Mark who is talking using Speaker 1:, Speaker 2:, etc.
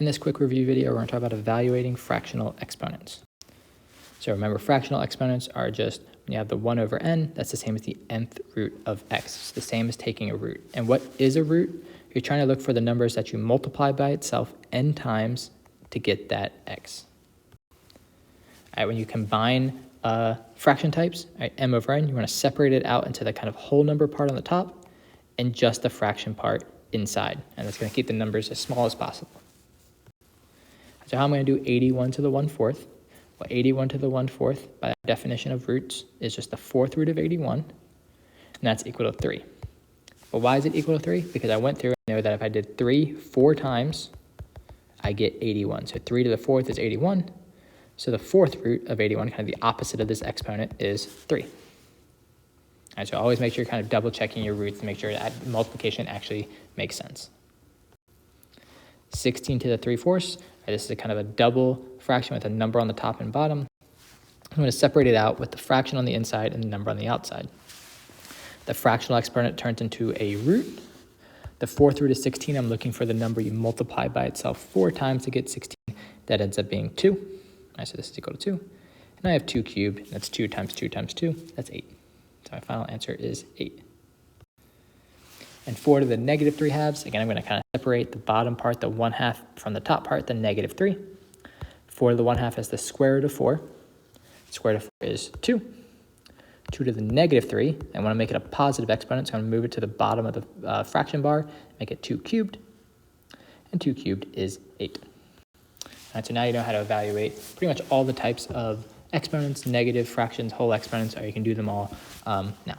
Speaker 1: In this quick review video, we're going to talk about evaluating fractional exponents. So remember, fractional exponents are just, when you have the 1 over n, that's the same as the nth root of x. It's the same as taking a root. And what is a root? You're trying to look for the numbers that you multiply by itself n times to get that x. All right, when you combine fraction types, right, m over n, you want to separate it out into the kind of whole number part on the top and just the fraction part inside. And that's going to keep the numbers as small as possible. So how am I going to do 81 to the 1/4? Well, 81 to the 1/4, by that definition of roots, is just the 4th root of 81, and that's equal to 3. Well, why is it equal to 3? Because I went through and know that if I did 3 4 times, I get 81. So 3 to the 4th is 81. So the 4th root of 81, kind of the opposite of this exponent, is 3. All right, so always make sure you're kind of double checking your roots to make sure that multiplication actually makes sense. 16 to the 3/4. This is a kind of a double fraction with a number on the top and bottom. I'm going to separate it out with the fraction on the inside and the number on the outside. The fractional exponent turns into a root. The 4th root of 16, I'm looking for the number you multiply by itself 4 times to get 16. That ends up being 2. Right, so this is equal to 2. And I have 2 cubed. That's 2 times 2 times 2. That's 8. So my final answer is 8. And 4 to the negative 3/2, again, I'm going to kind of separate the bottom part, the 1/2, from the top part, the negative 3. 4 to the 1/2 is the square root of 4. Square root of 4 is 2. 2 to the negative 3, I want to make it a positive exponent, so I'm going to move it to the bottom of the fraction bar, make it 2 cubed. And 2 cubed is 8. All right, so now you know how to evaluate pretty much all the types of exponents, negative, fractions, whole exponents, or you can do them all now.